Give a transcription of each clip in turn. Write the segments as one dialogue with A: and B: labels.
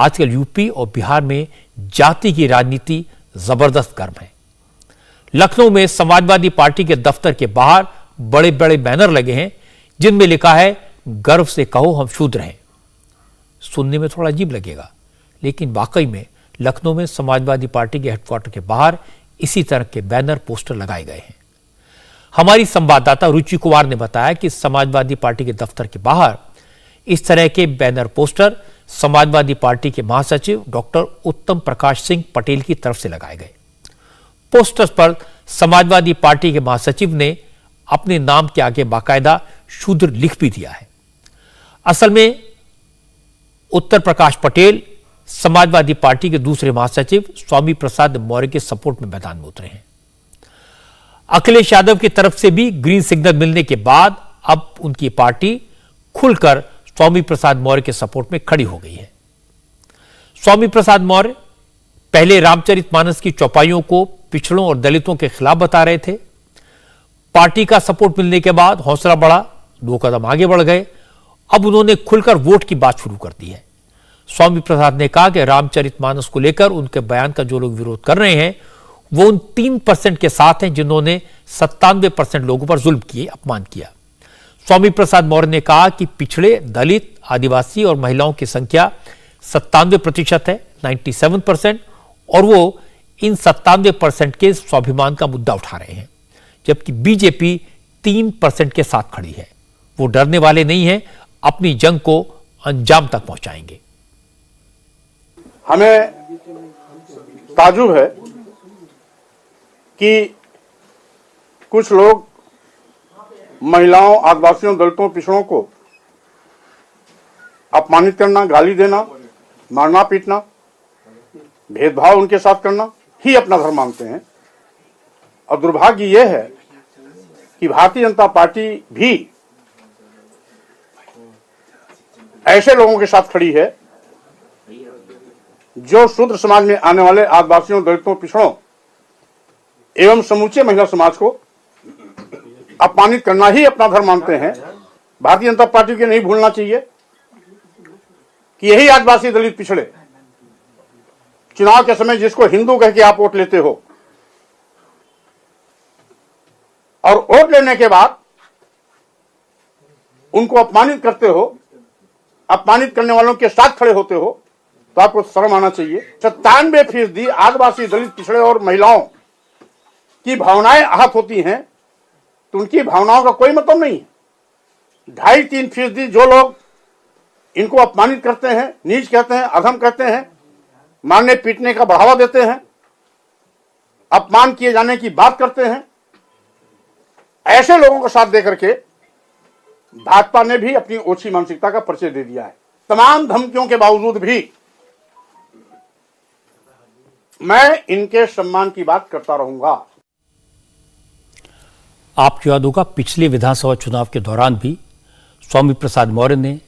A: आजकल यूपी और बिहार में जाति की राजनीति जबरदस्त गर्म है। लखनऊ में समाजवादी पार्टी के दफ्तर के बाहर बड़े बड़े बैनर लगे हैं जिनमें लिखा है, गर्व से कहो हम शूद्र हैं। सुनने में थोड़ा अजीब लगेगा, लेकिन वाकई में लखनऊ में समाजवादी पार्टी के हेडक्वार्टर के बाहर इसी तरह के बैनर पोस्टर लगाए गए हैं। हमारी संवाददाता रुचि कुमार ने बताया कि समाजवादी पार्टी के दफ्तर के बाहर इस तरह के बैनर पोस्टर समाजवादी पार्टी के महासचिव डॉक्टर उत्तम प्रकाश सिंह पटेल की तरफ से लगाए गए। पोस्टर्स पर समाजवादी पार्टी के महासचिव ने अपने नाम के आगे बाकायदा शूद्र लिख भी दिया है। असल में उत्तर प्रकाश पटेल समाजवादी पार्टी के दूसरे महासचिव स्वामी प्रसाद मौर्य के सपोर्ट में मैदान में उतरे हैं। अखिलेश यादव की तरफ से भी ग्रीन सिग्नल मिलने के बाद अब उनकी पार्टी खुलकर स्वामी प्रसाद मौर्य के सपोर्ट में खड़ी हो गई है। स्वामी प्रसाद मौर्य पहले रामचरितमानस की चौपाइयों को पिछड़ों और दलितों के खिलाफ बता रहे थे। पार्टी का सपोर्ट मिलने के बाद हौसला बढ़ा, 2 कदम आगे बढ़ गए। अब उन्होंने खुलकर वोट की बात शुरू कर दी है। स्वामी प्रसाद ने कहा कि रामचरितमानस को लेकर उनके बयान का जो लोग विरोध कर रहे हैं वो उन 3% के साथ हैं जिन्होंने 97% लोगों पर जुल्म किए, अपमान किया। स्वामी प्रसाद मौर्य ने कहा कि पिछड़े, दलित, आदिवासी और महिलाओं की संख्या 97% है, 97%, और वो इन 97% के स्वाभिमान का मुद्दा उठा रहे हैं, जबकि बीजेपी 3% के साथ खड़ी है। वो डरने वाले नहीं हैं, अपनी जंग को अंजाम तक पहुंचाएंगे।
B: हमें ताज्जुब है कि कुछ लोग महिलाओं, आदिवासियों, दलितों, पिछड़ों को अपमानित करना, गाली देना, मारना पीटना, भेदभाव उनके साथ करना ही अपना धर्म मानते हैं। और दुर्भाग्य यह है कि भारतीय जनता पार्टी भी ऐसे लोगों के साथ खड़ी है जो शूद्र समाज में आने वाले आदिवासियों, दलितों, पिछड़ों एवं समूचे महिला समाज को अपमानित करना ही अपना धर्म मानते हैं। भारतीय जनता पार्टी को नहीं भूलना चाहिए कि यही आदिवासी, दलित, पिछड़े चुनाव के समय जिसको हिंदू कह के आप वोट लेते हो और वोट लेने के बाद उनको अपमानित करते हो, अपमानित करने वालों के साथ खड़े होते हो, तो आपको शर्म आना चाहिए। 97% आदिवासी, दलित, पिछड़े और महिलाओं की भावनाएं आहत होती हैं तो उनकी भावनाओं का कोई मतलब नहीं है। 2.5-3% जो लोग इनको अपमानित करते हैं, नीच कहते हैं, अधम कहते हैं, मारने पीटने का बढ़ावा देते हैं, अपमान किए जाने की बात करते हैं, ऐसे लोगों का साथ देकर के भाजपा ने भी अपनी ओछी मानसिकता का परिचय दे दिया है। तमाम धमकियों के बावजूद भी मैं इनके सम्मान की बात करता रहूंगा।
A: आपको याद होगा पिछले विधानसभा चुनाव के दौरान भी स्वामी प्रसाद मौर्य ने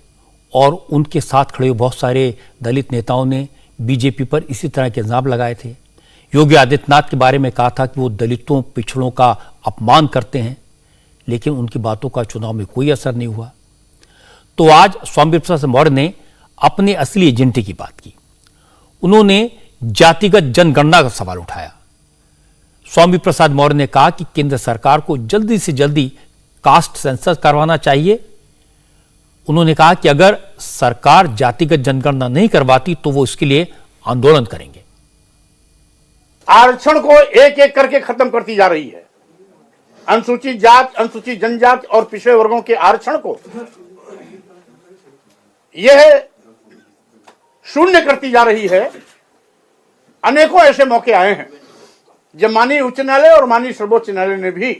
A: और उनके साथ खड़े हुए बहुत सारे दलित नेताओं ने बीजेपी पर इसी तरह के इल्जाम लगाए थे। योगी आदित्यनाथ के बारे में कहा था कि वो दलितों, पिछड़ों का अपमान करते हैं, लेकिन उनकी बातों का चुनाव में कोई असर नहीं हुआ। तो आज स्वामी प्रसाद मौर्य ने अपने असली एजेंडे की बात की। उन्होंने जातिगत जनगणना का सवाल उठाया। स्वामी प्रसाद मौर्य ने कहा कि केंद्र सरकार को जल्दी से जल्दी कास्ट सेंसस करवाना चाहिए। उन्होंने कहा कि अगर सरकार जातिगत जनगणना नहीं करवाती तो वो इसके लिए आंदोलन करेंगे।
B: आरक्षण को एक एक करके खत्म करती जा रही है। अनुसूचित जात, अनुसूचित जनजाति और पिछड़े वर्गों के आरक्षण को यह शून्य करती जा रही है। अनेकों ऐसे मौके आए हैं जब माननीय उच्च न्यायालय और माननीय सर्वोच्च न्यायालय ने भी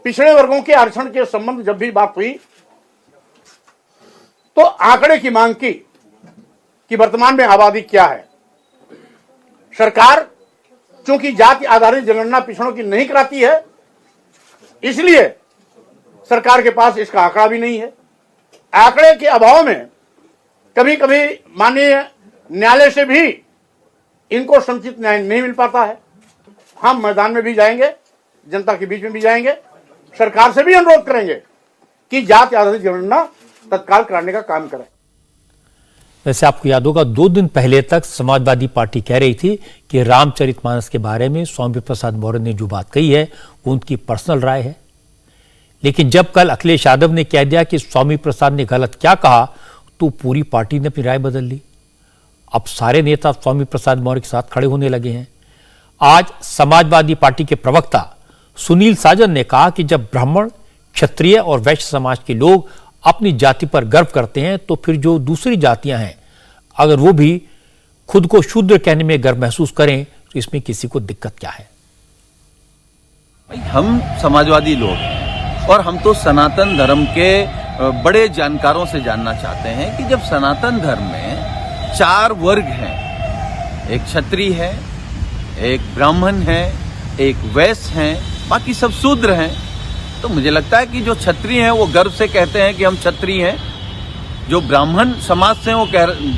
B: पिछड़े वर्गों के आरक्षण के संबंध जब भी बात हुई तो आंकड़े की मांग की कि वर्तमान में आबादी क्या है। सरकार चूंकि जाति आधारित जनगणना पिछड़ों की नहीं कराती है, इसलिए सरकार के पास इसका आंकड़ा भी नहीं है। आंकड़े के अभाव में कभी कभी माननीय न्यायालय से भी इनको समुचित न्याय नहीं मिल पाता है। हम मैदान में भी जाएंगे, जनता के बीच में भी जाएंगे, सरकार से भी अनुरोध करेंगे कि जाति आधारित जनगणना तत्काल कराने का काम करें।
A: वैसे आपको याद होगा 2 दिन पहले तक समाजवादी पार्टी कह रही थी कि रामचरितमानस के बारे में स्वामी प्रसाद मौर्य ने जो बात कही है वो उनकी पर्सनल राय है। लेकिन जब कल अखिलेश यादव ने कह दिया कि स्वामी प्रसाद ने गलत क्या कहा तो पूरी पार्टी ने अपनी राय बदल ली। अब सारे नेता स्वामी प्रसाद मौर्य के साथ खड़े होने लगे हैं। आज समाजवादी पार्टी के प्रवक्ता सुनील साजन ने कहा कि जब ब्राह्मण, क्षत्रिय और वैश्य समाज के लोग अपनी जाति पर गर्व करते हैं तो फिर जो दूसरी जातियां हैं अगर वो भी खुद को शूद्र कहने में गर्व महसूस करें तो इसमें किसी को दिक्कत क्या है।
C: हम समाजवादी लोग हैं और हम तो सनातन धर्म के बड़े जानकारों से जानना चाहते हैं कि जब सनातन धर्म में 4 वर्ग हैं, एक क्षत्रिय है, एक ब्राह्मण है, एक वैश्य है, बाकी सब शूद्र हैं, तो मुझे लगता है कि जो क्षत्रिय हैं वो गर्व से कहते हैं कि हम क्षत्रिय हैं, जो ब्राह्मण समाज से हैं वो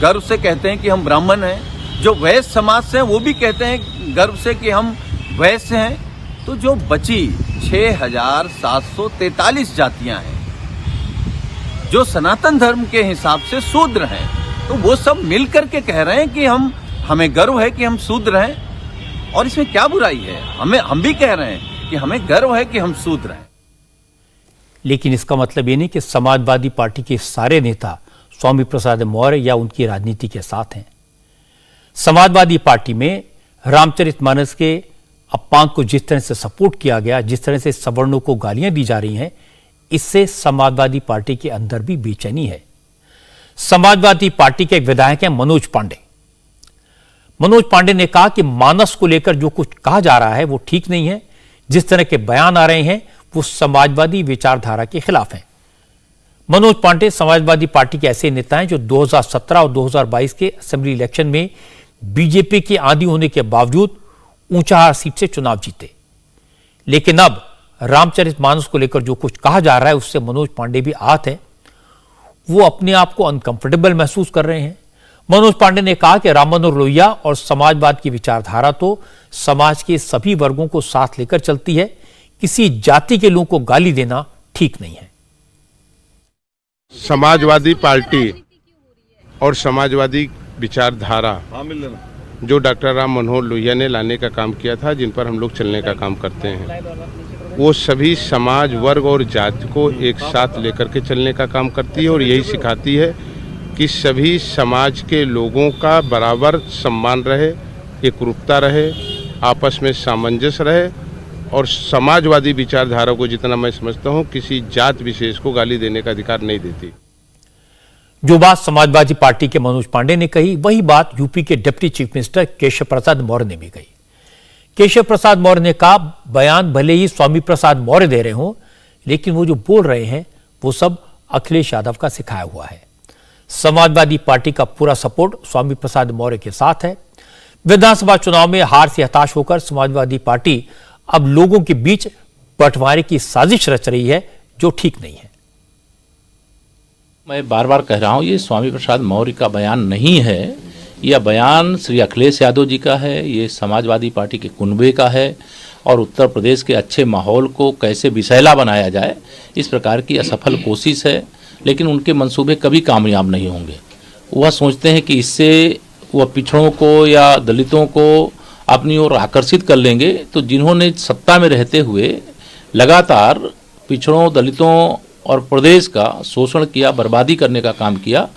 C: गर्व से कहते हैं कि हम ब्राह्मण हैं, जो वैश्य समाज से हैं वो भी कहते हैं गर्व से कि हम वैश्य हैं। तो जो बची 6,743 जातियां हैं जो सनातन धर्म के हिसाब से शूद्र हैं, तो वो सब मिल करके कह रहे हैं कि हमें गर्व है कि हम शूद्र हैं और इसमें क्या बुराई है। हम भी कह रहे हैं कि हमें गर्व है कि हम शूद्र हैं।
A: लेकिन इसका मतलब ये नहीं कि समाजवादी पार्टी के सारे नेता स्वामी प्रसाद मौर्य या उनकी राजनीति के साथ हैं। समाजवादी पार्टी में रामचरितमानस के अपमान को जिस तरह से सपोर्ट किया गया, जिस तरह से सवर्णों को गालियां दी जा रही हैं, इससे समाजवादी पार्टी के अंदर भी बेचैनी है। समाजवादी पार्टी के एक विधायक हैं मनोज पांडे। मनोज पांडे ने कहा कि मानस को लेकर जो कुछ कहा जा रहा है वो ठीक नहीं है। जिस तरह के बयान आ रहे हैं वो समाजवादी विचारधारा के खिलाफ हैं। मनोज पांडे समाजवादी पार्टी के ऐसे नेता हैं जो 2017 और 2022 के असेंबली इलेक्शन में बीजेपी के आदी होने के बावजूद ऊंचाहार सीट से चुनाव जीते। लेकिन अब रामचरितमानस को लेकर जो कुछ कहा जा रहा है उससे मनोज पांडे भी आहत हैं। वो अपने आप को अनकंफर्टेबल महसूस कर रहे हैं। मनोज पांडे ने कहा कि राम मनोहर लोहिया और समाजवाद की विचारधारा तो समाज के सभी वर्गों को साथ लेकर चलती है, किसी जाति के लोगों को गाली देना ठीक नहीं है।
D: समाजवादी पार्टी और समाजवादी विचारधारा जो डॉक्टर राम मनोहर लोहिया ने लाने का काम किया था, जिन पर हम लोग चलने का काम करते हैं, वो सभी समाज, वर्ग और जाति को एक साथ लेकर के चलने का काम करती है और यही सिखाती है कि सभी समाज के लोगों का बराबर सम्मान रहे, एकरूपता रहे, आपस में सामंजस्य रहे और समाजवादी विचारधारा को जितना मैं समझता हूं किसी जात विशेष को गाली देने का अधिकार नहीं देती।
A: जो बात समाजवादी पार्टी के मनोज पांडे ने कही वही बात यूपी के deputy chief minister Keshav Prasad Maurya ने भी कही। केशव प्रसाद मौर्य ने कहा बयान भले ही स्वामी प्रसाद मौर्य दे रहे हों, लेकिन वो जो बोल रहे हैं वो सब अखिलेश यादव का सिखाया हुआ है। समाजवादी पार्टी का पूरा सपोर्ट स्वामी प्रसाद मौर्य के साथ है। विधानसभा चुनाव में हार से हताश होकर समाजवादी पार्टी अब लोगों के बीच बंटवारे की साजिश रच रही है, जो ठीक नहीं है।
E: मैं बार बार कह रहा हूं, ये स्वामी प्रसाद मौर्य का बयान नहीं है। यह बयान श्री अखिलेश यादव जी का है, ये समाजवादी पार्टी के कुनबे का है और उत्तर प्रदेश के अच्छे माहौल को कैसे विषैला बनाया जाए, इस प्रकार की असफल कोशिश है। लेकिन उनके मंसूबे कभी कामयाब नहीं होंगे। वह सोचते हैं कि इससे वह पिछड़ों को या दलितों को अपनी ओर आकर्षित कर लेंगे। तो जिन्होंने सत्ता में रहते हुए लगातार पिछड़ों, दलितों और प्रदेश का शोषण किया, बर्बादी करने का काम किया,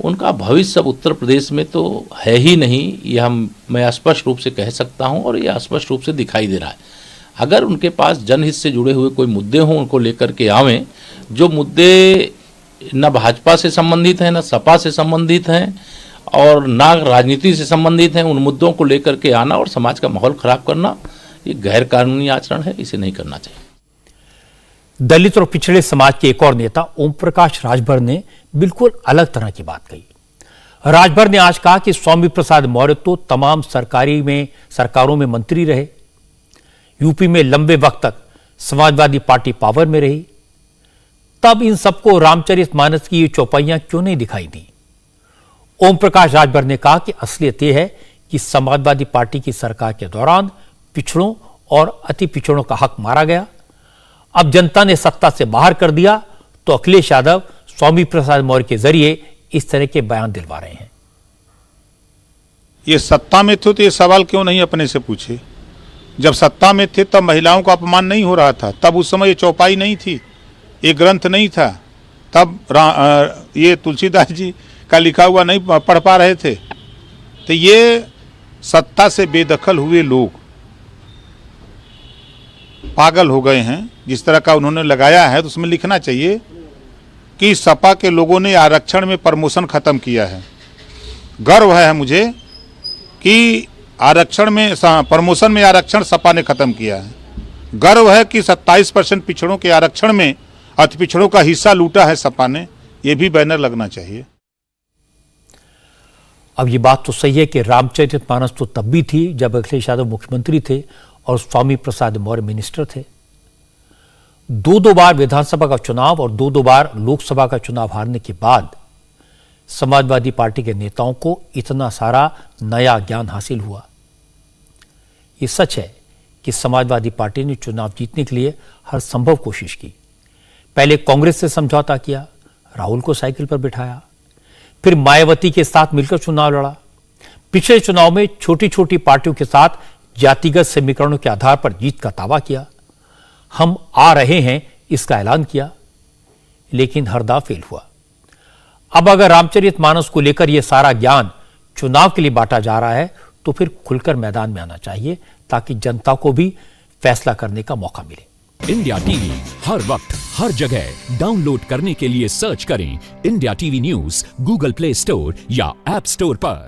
E: उनका भविष्य अब उत्तर प्रदेश में तो है ही नहीं। यह मैं स्पष्ट रूप से कह सकता हूं और यह स्पष्ट रूप से दिखाई दे रहा है। अगर उनके पास जनहित से जुड़े हुए कोई मुद्दे हों, उनको लेकर के आवें। जो मुद्दे न भाजपा से संबंधित हैं, न सपा से संबंधित हैं और ना राजनीति से संबंधित हैं, उन मुद्दों को लेकर के आना और समाज का माहौल खराब करना, ये गैर कानूनी आचरण है, इसे नहीं करना चाहिए।
A: दलित और पिछड़े समाज के एक और नेता ओम प्रकाश राजभर ने बिल्कुल अलग तरह की बात कही। राजभर ने आज कहा कि स्वामी प्रसाद मौर्य तो तमाम सरकारों में मंत्री रहे, यूपी में लंबे वक्त तक समाजवादी पार्टी पावर में रही, तब इन सबको रामचरितमानस की ये चौपाइयां क्यों नहीं दिखाई दी। ओम प्रकाश राजभर ने कहा कि असलियत यह है कि समाजवादी पार्टी की सरकार के दौरान पिछड़ों और अति पिछड़ों का हक मारा गया। अब जनता ने सत्ता से बाहर कर दिया तो अखिलेश यादव स्वामी प्रसाद मौर्य के जरिए इस तरह के बयान दिलवा रहे हैं।
F: ये सत्ता में थे तो ये सवाल क्यों नहीं अपने से पूछे? जब सत्ता में थे तब महिलाओं का अपमान नहीं हो रहा था, तब उस समय ये चौपाई नहीं थी, ये ग्रंथ नहीं था, तब ये तुलसीदास जी का लिखा हुआ नहीं पढ़ पा रहे थे। तो ये सत्ता से बेदखल हुए लोग पागल हो गए हैं। जिस तरह का उन्होंने लगाया है तो उसमें लिखना चाहिए कि सपा के लोगों ने आरक्षण में प्रमोशन खत्म किया है। गर्व है मुझे कि आरक्षण में प्रमोशन में आरक्षण सपा ने खत्म किया है। गर्व है कि 27% पिछड़ों के आरक्षण में अति पिछड़ों का हिस्सा लूटा है सपा ने। ये भी बैनर लगना चाहिए।
A: अब ये बात तो सही है कि रामचरितमानस तो तब भी थी जब अखिलेश यादव मुख्यमंत्री थे और स्वामी प्रसाद मौर्य मिनिस्टर थे। दो बार विधानसभा का चुनाव और दो बार लोकसभा का चुनाव हारने के बाद समाजवादी पार्टी के नेताओं को इतना सारा नया ज्ञान हासिल हुआ। ये सच है कि समाजवादी पार्टी ने चुनाव जीतने के लिए हर संभव कोशिश की। पहले कांग्रेस से समझौता किया, राहुल को साइकिल पर बिठाया, फिर मायावती के साथ मिलकर चुनाव लड़ा। पिछले चुनाव में छोटी छोटी पार्टियों के साथ जातिगत समीकरणों के आधार पर जीत का दावा किया। हम आ रहे हैं इसका ऐलान किया, लेकिन हर दाव फेल हुआ। अब अगर रामचरितमानस को लेकर यह सारा ज्ञान चुनाव के लिए बांटा जा रहा है तो फिर खुलकर मैदान में आना चाहिए ताकि जनता को भी फैसला करने का मौका मिले।
G: इंडिया टीवी हर वक्त हर जगह डाउनलोड करने के लिए सर्च करें India TV news Google play store या ऐप स्टोर पर।